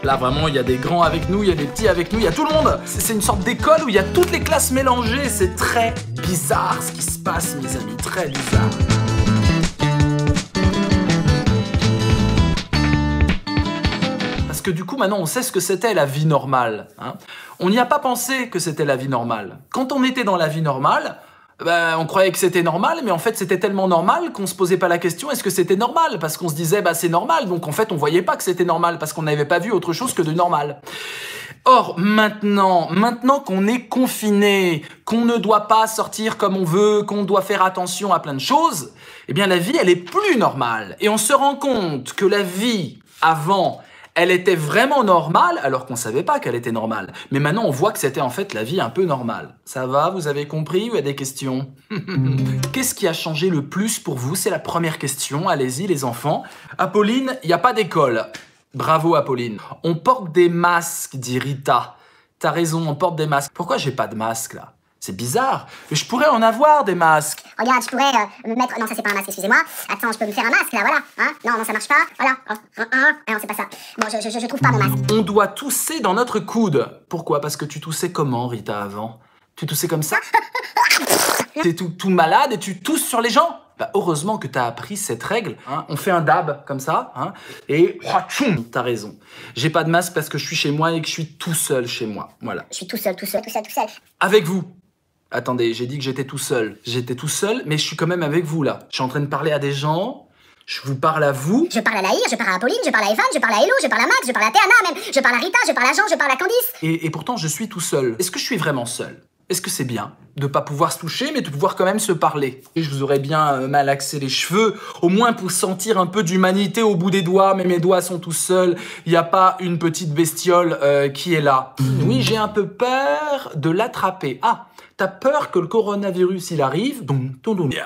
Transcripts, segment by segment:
Là vraiment, il y a des grands avec nous, il y a des petits avec nous, il y a tout le monde. C'est une sorte d'école où il y a toutes les classes mélangées. C'est très bizarre ce qui se passe, mes amis, très bizarre. Parce que du coup, maintenant, on sait ce que c'était la vie normale. Hein. On n'y a pas pensé que c'était la vie normale. Quand on était dans la vie normale, on croyait que c'était normal, mais en fait, c'était tellement normal qu'on se posait pas la question est-ce que c'était normal? Parce qu'on se disait c'est normal. Donc en fait, on voyait pas que c'était normal parce qu'on n'avait pas vu autre chose que de normal. Or, maintenant qu'on est confiné, qu'on ne doit pas sortir comme on veut, qu'on doit faire attention à plein de choses, eh bien la vie, elle est plus normale. Et on se rend compte que la vie avant, elle était vraiment normale, alors qu'on savait pas qu'elle était normale. Mais maintenant, on voit que c'était en fait la vie un peu normale. Ça va, vous avez compris ou il y a des questions? Qu'est-ce qui a changé le plus pour vous? C'est la première question. Allez-y, les enfants. Apolline, il n'y a pas d'école. Bravo, Apolline. On porte des masques, dit Rita. T'as raison, on porte des masques. Pourquoi j'ai pas de masque, là? C'est bizarre. Mais je pourrais en avoir des masques. Regarde, je pourrais me mettre... Non, ça c'est pas un masque, excusez-moi. Attends, je peux me faire un masque là, voilà. Hein? Non, ça marche pas. Voilà. Non, c'est pas ça. Bon, je trouve pas mon masque. On doit tousser dans notre coude. Pourquoi? Parce que tu toussais comment, Rita, avant? Tu toussais comme ça? T'es tout malade et tu tousses sur les gens? Heureusement que t'as appris cette règle. Hein. On fait un dab comme ça. Hein, et t'as raison. J'ai pas de masque parce que je suis chez moi et que je suis tout seul chez moi. Voilà. Je suis tout seul. Avec vous. Attendez, j'ai dit que j'étais tout seul. J'étais tout seul, mais je suis quand même avec vous, là. Je suis en train de parler à des gens, je vous parle à vous. Je parle à Laïr, je parle à Apolline, je parle à Evan, je parle à Hello, je parle à Max, je parle à Théana même. Je parle à Rita, je parle à Jean, je parle à Candice. Et pourtant, je suis tout seul. Est-ce que je suis vraiment seul? Est-ce que c'est bien de pas pouvoir se toucher, mais de pouvoir quand même se parler? Et je vous aurais bien malaxé les cheveux, au moins pour sentir un peu d'humanité au bout des doigts, mais mes doigts sont tout seuls. Il n'y a pas une petite bestiole qui est là. Oui, j'ai un peu peur de l'attraper. Ah, t'as peur que le coronavirus, il arrive?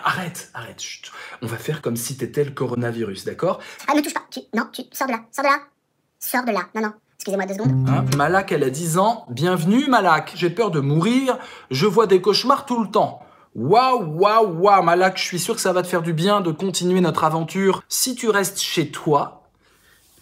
Arrête, chut. On va faire comme si t'étais le coronavirus, d'accord? Ah, ne touche pas. Tu sors de là. Sors de là. Non. Excusez-moi 2 secondes. Hein, Malak, elle a 10 ans. Bienvenue, Malak. J'ai peur de mourir. Je vois des cauchemars tout le temps. Waouh, Malak, je suis sûr que ça va te faire du bien de continuer notre aventure. Si tu restes chez toi,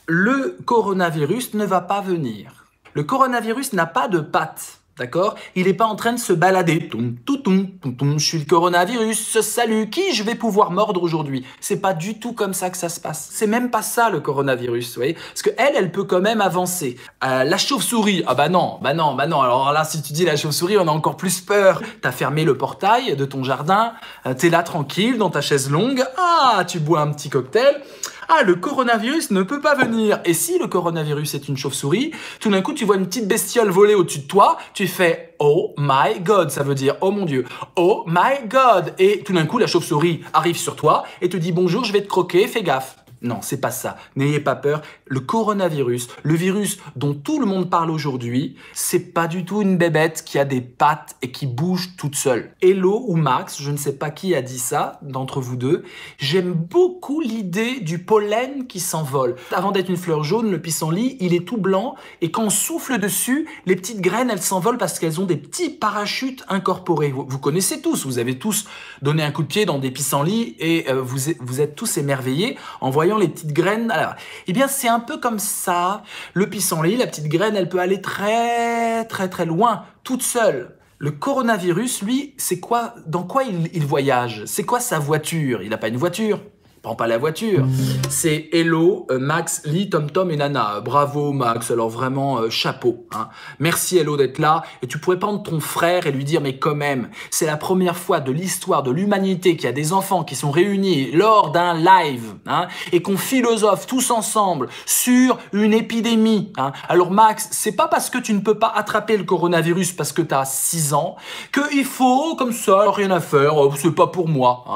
le coronavirus ne va pas venir. Le coronavirus n'a pas de pattes. D'accord? Il n'est pas en train de se balader. Je suis le coronavirus, salut, qui je vais pouvoir mordre aujourd'hui? C'est pas du tout comme ça que ça se passe. C'est même pas ça le coronavirus, vous voyez? Parce que elle peut quand même avancer. La chauve-souris, non. Alors là, si tu dis la chauve-souris, on a encore plus peur. T'as fermé le portail de ton jardin, t'es là tranquille dans ta chaise longue. Ah, tu bois un petit cocktail. Ah, le coronavirus ne peut pas venir. Et si le coronavirus est une chauve-souris, tout d'un coup, tu vois une petite bestiole voler au-dessus de toi, tu fais « Oh my God », ça veut dire « Oh mon Dieu »,« Oh my God ». Et tout d'un coup, la chauve-souris arrive sur toi et te dit « Bonjour, je vais te croquer, fais gaffe ». Non, c'est pas ça. N'ayez pas peur. Le coronavirus, le virus dont tout le monde parle aujourd'hui, c'est pas du tout une bébête qui a des pattes et qui bouge toute seule. Hello ou Max, je ne sais pas qui a dit ça d'entre vous deux, j'aime beaucoup l'idée du pollen qui s'envole. Avant d'être une fleur jaune, le pissenlit, il est tout blanc et quand on souffle dessus, les petites graines, elles s'envolent parce qu'elles ont des petits parachutes incorporés. Vous connaissez tous, vous avez tous donné un coup de pied dans des pissenlits et vous êtes tous émerveillés en voyant les petites graines. Alors, eh bien, c'est un peu comme ça. Le pissenlit, la petite graine, elle peut aller très loin, toute seule. Le coronavirus, lui, c'est quoi? Dans quoi il voyage? C'est quoi sa voiture? Il n'a pas une voiture. Prends pas la voiture. C'est Hello, Max, Lee, Tom et Nana. Bravo Max, alors vraiment chapeau. Hein. Merci Hello d'être là. Et tu pourrais prendre ton frère et lui dire mais quand même, c'est la première fois de l'histoire de l'humanité qu'il y a des enfants qui sont réunis lors d'un live hein, et qu'on philosophe tous ensemble sur une épidémie. Hein. Alors Max, c'est pas parce que tu ne peux pas attraper le coronavirus parce que tu as 6 ans qu'il faut comme ça, rien à faire, c'est pas pour moi.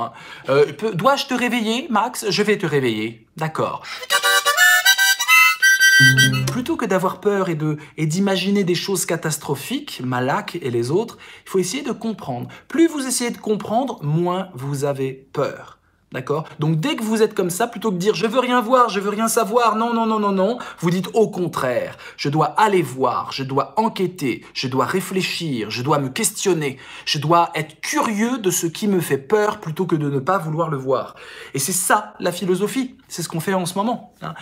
Hein. Dois-je te réveiller Max, je vais te réveiller. D'accord. Plutôt que d'avoir peur et d'imaginer des choses catastrophiques, Malak et les autres, il faut essayer de comprendre. Plus vous essayez de comprendre, moins vous avez peur. D'accord? Donc dès que vous êtes comme ça, plutôt que de dire je veux rien voir, je veux rien savoir, non, non, non, non, non, vous dites au contraire, je dois aller voir, je dois enquêter, je dois réfléchir, je dois me questionner, je dois être curieux de ce qui me fait peur plutôt que de ne pas vouloir le voir. Et c'est ça la philosophie, c'est ce qu'on fait en ce moment. Hein.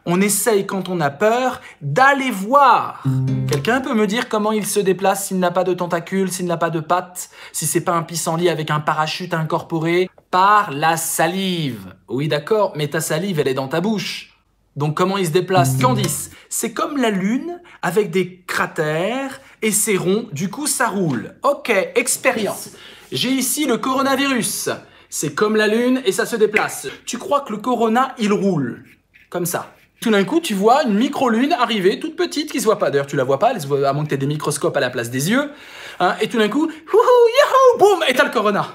On essaye quand on a peur d'aller voir. Quelqu'un peut me dire comment il se déplace s'il n'a pas de tentacules, s'il n'a pas de pattes, si c'est pas un pissenlit avec un parachute incorporé? Par la salive. Oui, d'accord, mais ta salive, elle est dans ta bouche. Donc comment il se déplace? Candice, c'est comme la Lune avec des cratères et c'est rond, du coup ça roule. Ok, expérience. J'ai ici le coronavirus. C'est comme la Lune et ça se déplace. Tu crois que le corona, il roule? Comme ça. Tout d'un coup, tu vois une micro-lune arriver, toute petite, qui se voit pas. D'ailleurs, tu la vois pas, elle se voit, à moins que tu aies des microscopes à la place des yeux. Hein, et tout d'un coup, youhou, boum, et t'as le corona.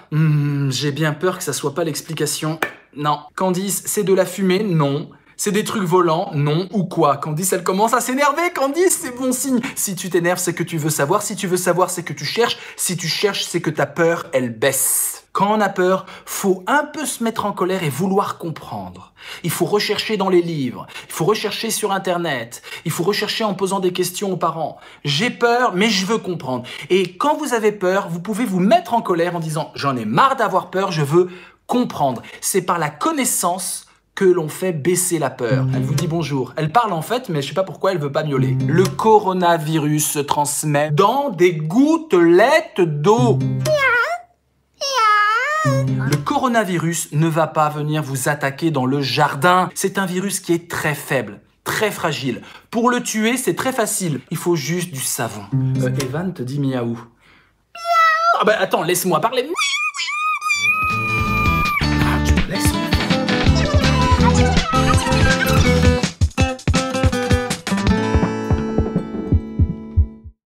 J'ai bien peur que ça soit pas l'explication. Non. Candice, c'est de la fumée? Non. C'est des trucs volants? Non. Ou quoi? Candice, elle commence à s'énerver. Candice, c'est bon signe. Si tu t'énerves, c'est que tu veux savoir. Si tu veux savoir, c'est que tu cherches. Si tu cherches, c'est que ta peur, elle baisse. Quand on a peur, faut un peu se mettre en colère et vouloir comprendre. Il faut rechercher dans les livres, il faut rechercher sur Internet, il faut rechercher en posant des questions aux parents. J'ai peur, mais je veux comprendre. Et quand vous avez peur, vous pouvez vous mettre en colère en disant « J'en ai marre d'avoir peur, je veux comprendre ». C'est par la connaissance que l'on fait baisser la peur. Elle vous dit bonjour. Elle parle en fait, mais je sais pas pourquoi elle veut pas miauler. Le coronavirus se transmet dans des gouttelettes d'eau. Le coronavirus ne va pas venir vous attaquer dans le jardin. C'est un virus qui est très faible, très fragile. Pour le tuer, c'est très facile. Il faut juste du savon. Evan te dit miaou. Ah bah attends, laisse-moi parler.